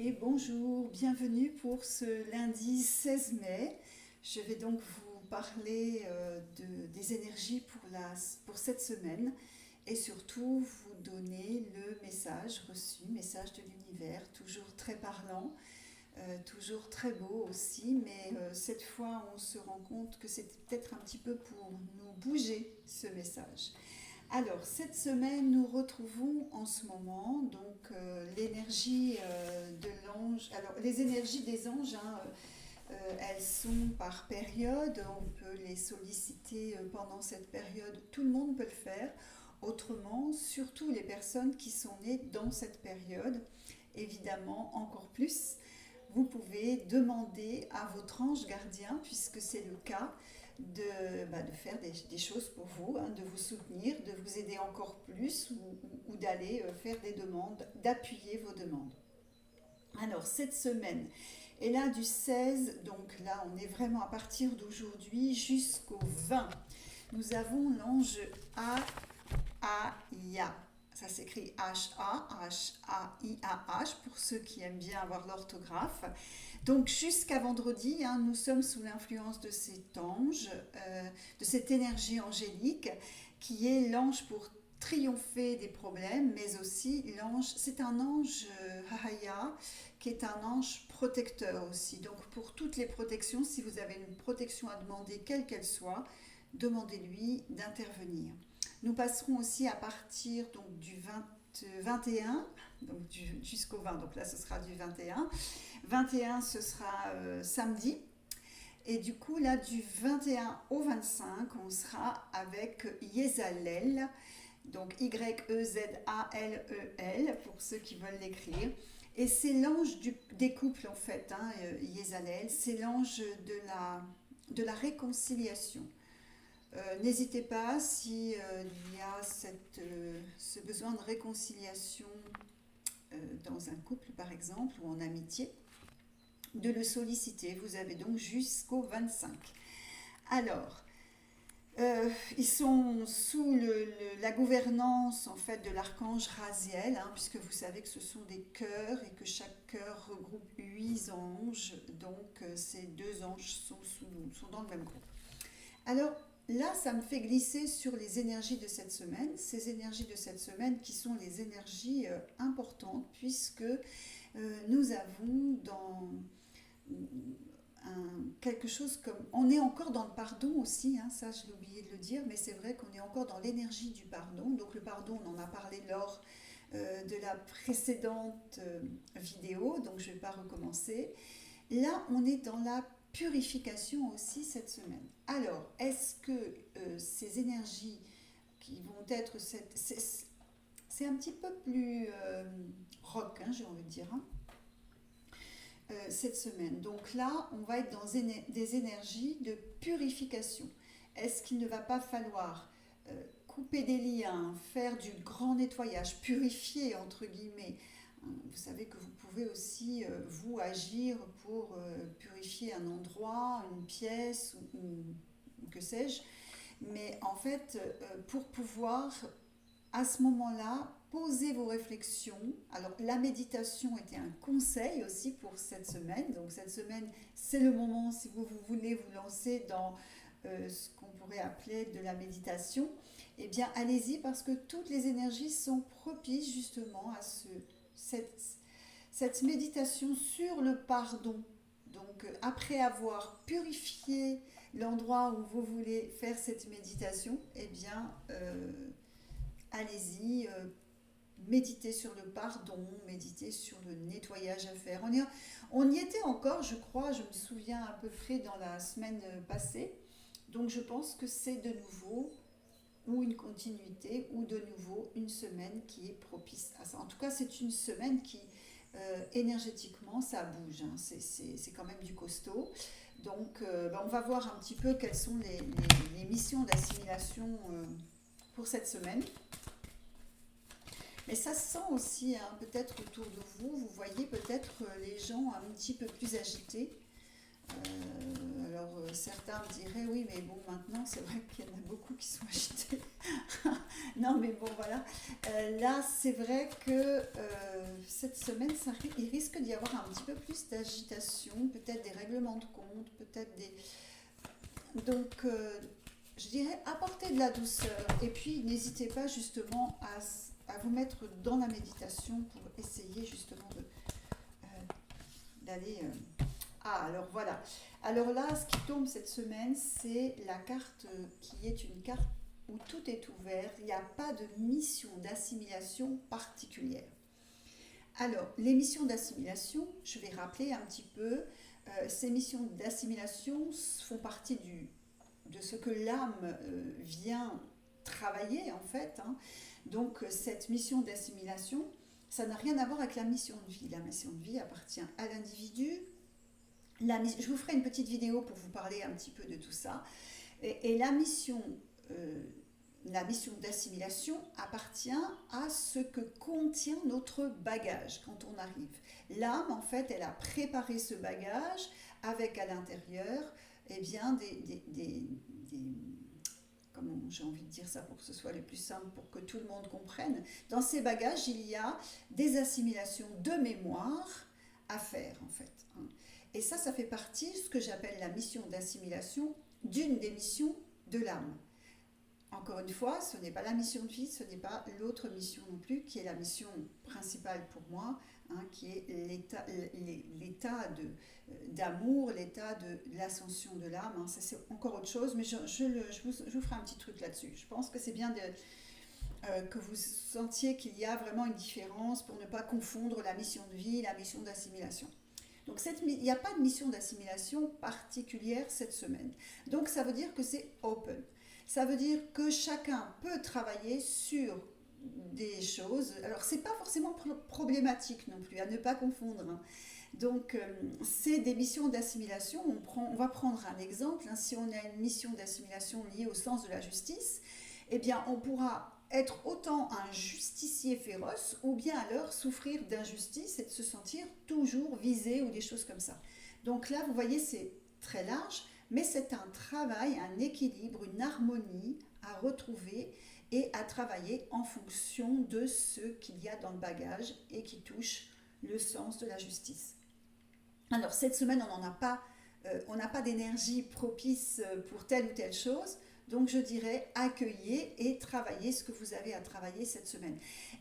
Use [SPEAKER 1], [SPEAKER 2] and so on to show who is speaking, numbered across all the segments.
[SPEAKER 1] Et bonjour, bienvenue pour ce lundi 16 mai. Je vais donc vous parler des énergies pour cette semaine et surtout vous donner le message reçu, message de l'univers, toujours très parlant, toujours très beau aussi, mais cette fois on se rend compte que c'est peut-être un petit peu pour nous bouger ce message. Alors, cette semaine, nous retrouvons en ce moment donc l'énergie de l'ange. Alors, les énergies des anges, hein, elles sont par période. On peut les solliciter pendant cette période. Tout le monde peut le faire. Autrement, surtout les personnes qui sont nées dans cette période, évidemment encore plus, vous pouvez demander à votre ange gardien, puisque c'est le cas, de faire des choses pour vous, hein, de vous soutenir, de vous aider encore plus ou d'aller faire des demandes, d'appuyer vos demandes. Alors, cette semaine est là du 16, donc là, on est vraiment à partir d'aujourd'hui jusqu'au 20. Nous avons l'ange Aïa. Ça s'écrit H-A-H-A-I-A-H pour ceux qui aiment bien avoir l'orthographe. Donc jusqu'à vendredi, hein, nous sommes sous l'influence de cet ange, de cette énergie angélique qui est l'ange pour triompher des problèmes, mais aussi l'ange, c'est un ange Hahaya qui est un ange protecteur aussi. Donc pour toutes les protections, si vous avez une protection à demander, quelle qu'elle soit, demandez-lui d'intervenir. Nous passerons aussi à partir donc, du 21, donc jusqu'au 20, donc là ce sera du 21. 21 ce sera samedi. Et du coup là du 21 au 25 on sera avec Yezalel, donc Y-E-Z-A-L-E-L pour ceux qui veulent l'écrire. Et c'est l'ange des couples en fait, hein, Yezalel, c'est l'ange de la réconciliation. N'hésitez pas si il y a ce besoin de réconciliation dans un couple par exemple ou en amitié, de le solliciter. Vous avez donc jusqu'au 25. Alors, ils sont sous la gouvernance en fait de l'archange Raziel, hein, puisque vous savez que ce sont des chœurs et que chaque chœur regroupe 8 anges. Donc ces deux anges sont dans le même groupe. Alors là, ça me fait glisser sur les énergies de cette semaine, ces énergies de cette semaine qui sont les énergies importantes puisque nous avons dans quelque chose comme... On est encore dans le pardon aussi, hein, ça je l'ai oublié de le dire, mais c'est vrai qu'on est encore dans l'énergie du pardon. Donc le pardon, on en a parlé lors de la précédente vidéo, donc je ne vais pas recommencer. Là, on est dans la purification aussi cette semaine. Alors, est-ce que ces énergies qui vont être... C'est un petit peu plus rock, hein, j'ai envie de dire, hein, cette semaine. Donc là, on va être dans des énergies de purification. Est-ce qu'il ne va pas falloir couper des liens, faire du grand nettoyage, purifier entre guillemets? Vous savez que vous pouvez aussi, vous, agir pour purifier un endroit, une pièce ou que sais-je. Mais en fait, pour pouvoir, à ce moment-là, poser vos réflexions. Alors, la méditation était un conseil aussi pour cette semaine. Donc, cette semaine, c'est le moment, si vous voulez vous lancer dans ce qu'on pourrait appeler de la méditation. Eh bien, allez-y parce que toutes les énergies sont propices justement à cette méditation sur le pardon. Donc, après avoir purifié l'endroit où vous voulez faire cette méditation, eh bien, allez-y, méditez sur le pardon, méditez sur le nettoyage à faire. On y était encore, je crois, je me souviens à peu près dans la semaine passée. Donc, je pense que c'est de nouveau ou une continuité ou de nouveau une semaine qui est propice à ça. En tout cas, c'est une semaine qui, énergétiquement, ça bouge. Hein. C'est quand même du costaud. Donc, on va voir un petit peu quelles sont les missions d'assimilation pour cette semaine. Mais ça se sent aussi, hein, peut-être autour de vous, vous voyez peut-être les gens un petit peu plus agités. Alors, certains me diraient, oui, mais bon, maintenant, c'est vrai qu'il y en a beaucoup qui sont agités. Non, mais bon, voilà. Là, c'est vrai que cette semaine, il risque d'y avoir un petit peu plus d'agitation, peut-être des règlements de compte, peut-être des... Donc, je dirais, apportez de la douceur. Et puis, n'hésitez pas justement à vous mettre dans la méditation pour essayer justement d'aller... Ah, alors voilà. Alors là, ce qui tombe cette semaine, c'est la carte qui est une carte où tout est ouvert. Il n'y a pas de mission d'assimilation particulière. Alors, les missions d'assimilation, je vais rappeler un petit peu, ces missions d'assimilation font partie de ce que l'âme vient travailler en fait. Hein. Donc, cette mission d'assimilation, ça n'a rien à voir avec la mission de vie. La mission de vie appartient à l'individu. Je vous ferai une petite vidéo pour vous parler un petit peu de tout ça. Et euh, la mission d'assimilation appartient à ce que contient notre bagage quand on arrive. L'âme, en fait, elle a préparé ce bagage avec à l'intérieur eh bien, comment j'ai envie de dire ça pour que ce soit le plus simple, pour que tout le monde comprenne. Dans ces bagages, il y a des assimilations de mémoire à faire, en fait. Hein. Et ça fait partie de ce que j'appelle la mission d'assimilation, d'une des missions de l'âme. Encore une fois, ce n'est pas la mission de vie, ce n'est pas l'autre mission non plus, qui est la mission principale pour moi, hein, qui est l'état d'amour, l'état de l'ascension de l'âme. Hein. Ça, c'est encore autre chose, mais je vous ferai un petit truc là-dessus. Je pense que c'est bien que vous sentiez qu'il y a vraiment une différence pour ne pas confondre la mission de vie et la mission d'assimilation. Donc il n'y a pas de mission d'assimilation particulière cette semaine. Donc ça veut dire que c'est open. Ça veut dire que chacun peut travailler sur des choses. Alors c'est pas forcément problématique non plus, à ne pas confondre. Hein. Donc c'est des missions d'assimilation. On va prendre un exemple. Hein. Si on a une mission d'assimilation liée au sens de la justice, eh bien on pourra être autant un justicier féroce ou bien alors souffrir d'injustice et de se sentir toujours visé ou des choses comme ça. Donc là, vous voyez, c'est très large, mais c'est un travail, un équilibre, une harmonie à retrouver et à travailler en fonction de ce qu'il y a dans le bagage et qui touche le sens de la justice. Alors cette semaine, on n'a pas d'énergie propice pour telle ou telle chose. Donc je dirais accueillez et travaillez ce que vous avez à travailler cette semaine.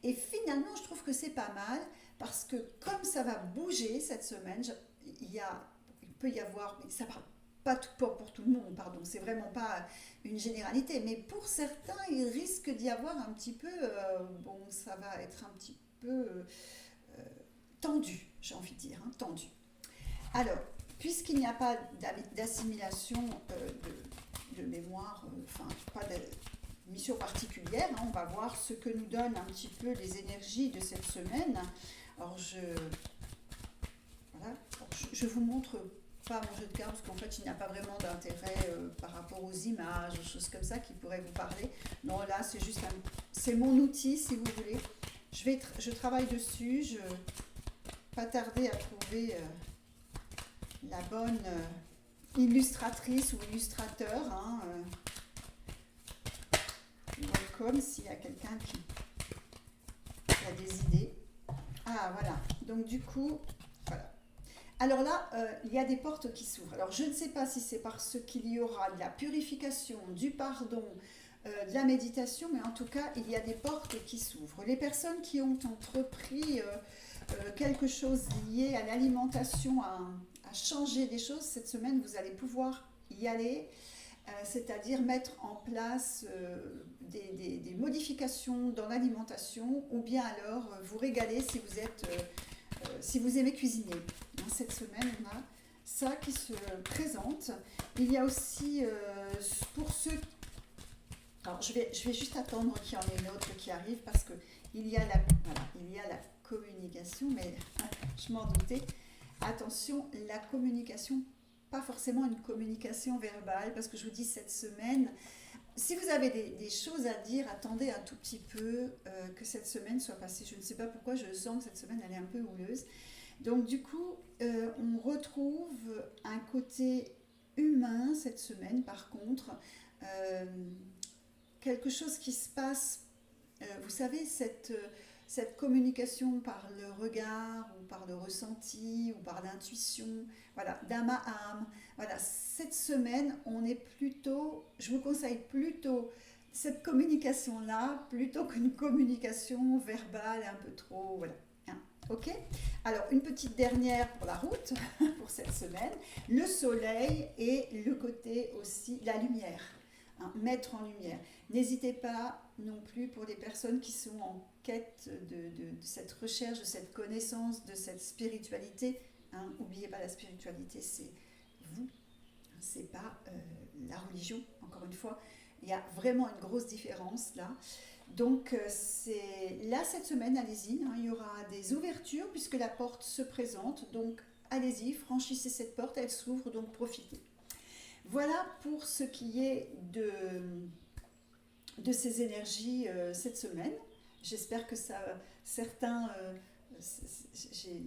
[SPEAKER 1] Et finalement, je trouve que c'est pas mal parce que comme ça va bouger cette semaine, il peut y avoir, ça parle pas pour tout le monde, pardon, c'est vraiment pas une généralité, mais pour certains, il risque d'y avoir un petit peu, ça va être un petit peu tendu, j'ai envie de dire, hein, tendu. Alors, puisqu'il n'y a pas d'assimilation de mémoire, pas de mission particulière, hein, on va voir ce que nous donnent un petit peu les énergies de cette semaine. Alors je vous montre pas mon jeu de cartes parce qu'en fait il n'y a pas vraiment d'intérêt par rapport aux images, aux choses comme ça qui pourraient vous parler. Non, là c'est mon outil si vous voulez. Je travaille dessus, je pas tarder à trouver la bonne illustratrice ou illustrateur. Hein, welcome s'il y a quelqu'un qui a des idées. Ah voilà, donc du coup, voilà. Alors là, il y a des portes qui s'ouvrent. Alors je ne sais pas si c'est parce qu'il y aura de la purification, du pardon, de la méditation, mais en tout cas, il y a des portes qui s'ouvrent. Les personnes qui ont entrepris quelque chose lié à l'alimentation, à changer des choses, cette semaine, vous allez pouvoir y aller, c'est-à-dire mettre en place des modifications dans l'alimentation ou bien alors vous régaler si vous aimez cuisiner. Cette semaine, on a ça qui se présente. Il y a aussi, pour ceux... Alors, je vais juste attendre qu'il y en ait une autre qui arrive parce qu'il y a la communication, mais je m'en doutais. Attention, la communication, pas forcément une communication verbale, parce que je vous dis cette semaine, si vous avez des choses à dire, attendez un tout petit peu que cette semaine soit passée. Je ne sais pas pourquoi, je sens que cette semaine, elle est un peu houleuse. Donc du coup, on retrouve un côté humain cette semaine, par contre. Euh, Quelque chose qui se passe, vous savez, cette communication par le regard ou par le ressenti ou par l'intuition, voilà, d'âme à âme. Voilà, cette semaine, on est plutôt, je vous conseille plutôt cette communication-là plutôt qu'une communication verbale un peu trop, voilà. Hein, ok. Alors, une petite dernière pour la route, pour cette semaine, le soleil et le côté aussi, la lumière, hein, mettre en lumière. N'hésitez pas non plus pour les personnes qui sont en quête de cette recherche, de cette connaissance, de cette spiritualité. Hein, n'oubliez pas, la spiritualité, c'est vous, c'est pas la religion, encore une fois. Il y a vraiment une grosse différence là. Donc, c'est là cette semaine, allez-y, hein, il y aura des ouvertures puisque la porte se présente. Donc, allez-y, franchissez cette porte, elle s'ouvre, donc profitez. Voilà pour ce qui est de ces énergies cette semaine. J'espère que ça, certains, j'ai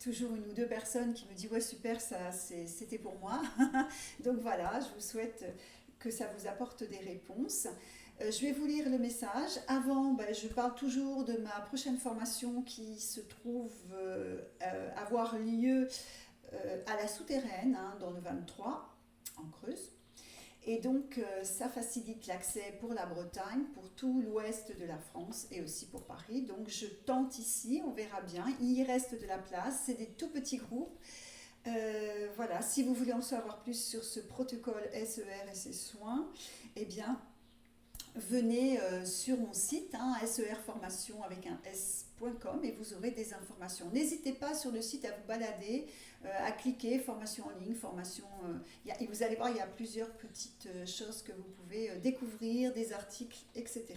[SPEAKER 1] toujours une ou deux personnes qui me disent ouais super, ça c'était pour moi. Donc voilà, je vous souhaite que ça vous apporte des réponses. Je vais vous lire le message. Avant, je parle toujours de ma prochaine formation qui se trouve avoir lieu à la Souterraine, hein, dans le 23, en Creuse. Et donc, ça facilite l'accès pour la Bretagne, pour tout l'ouest de la France et aussi pour Paris. Donc, je tente ici, on verra bien. Il y reste de la place, c'est des tout petits groupes. Voilà, si vous voulez en savoir plus sur ce protocole SER et ses soins, eh bien, venez sur mon site, hein, serformation avec un s.com, et vous aurez des informations. N'hésitez pas sur le site à vous balader, à cliquer formation en ligne, formation. Et vous allez voir, il y a plusieurs petites choses que vous pouvez découvrir, des articles, etc.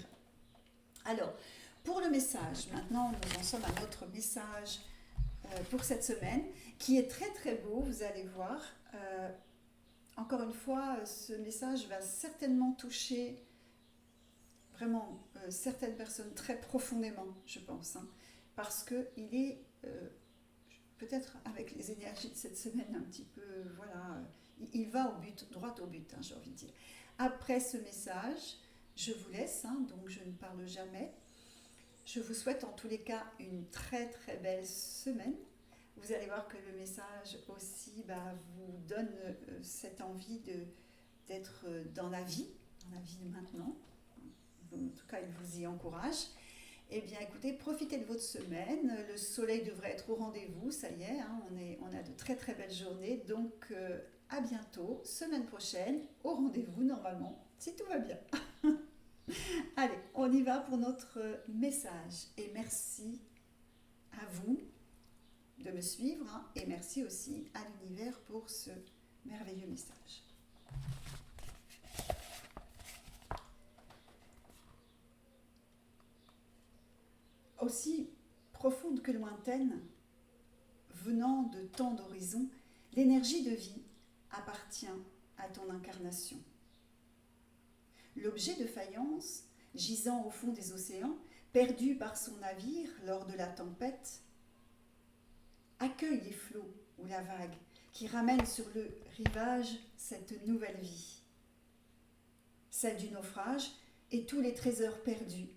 [SPEAKER 1] Alors, pour le message, maintenant nous en sommes à notre message pour cette semaine, qui est très très beau, vous allez voir. Encore une fois, ce message va certainement toucher vraiment certaines personnes très profondément, je pense, hein, parce qu'il est peut-être avec les énergies de cette semaine un petit peu, voilà, il va au but, droit au but, hein, j'ai envie de dire. Après ce message, je vous laisse, hein, donc je ne parle jamais. Je vous souhaite en tous les cas une très très belle semaine. Vous allez voir que le message aussi vous donne cette envie d'être dans la vie de maintenant. En tout cas, il vous y encourage. Eh bien, écoutez, profitez de votre semaine. Le soleil devrait être au rendez-vous, ça y est, hein, on a de très très belles journées. Donc, à bientôt, semaine prochaine, au rendez-vous normalement, si tout va bien. Allez, on y va pour notre message. Et merci à vous de me suivre, hein, et merci aussi à l'univers pour ce merveilleux message. Aussi profonde que lointaine, venant de tant d'horizons, l'énergie de vie appartient à ton incarnation. L'objet de faïence, gisant au fond des océans, perdu par son navire lors de la tempête, accueille les flots ou la vague qui ramène sur le rivage cette nouvelle vie. Celle du naufrage et tous les trésors perdus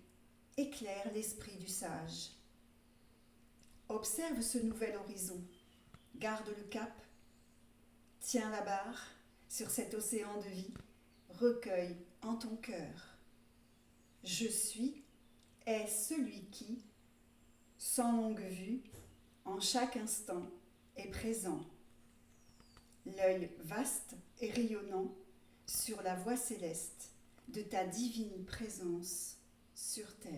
[SPEAKER 1] éclaire l'esprit du sage. Observe ce nouvel horizon, garde le cap, tiens la barre sur cet océan de vie, recueille en ton cœur. Je suis est celui qui, sans longue vue, en chaque instant est présent, l'œil vaste et rayonnant sur la voie céleste de ta divine présence sur terre.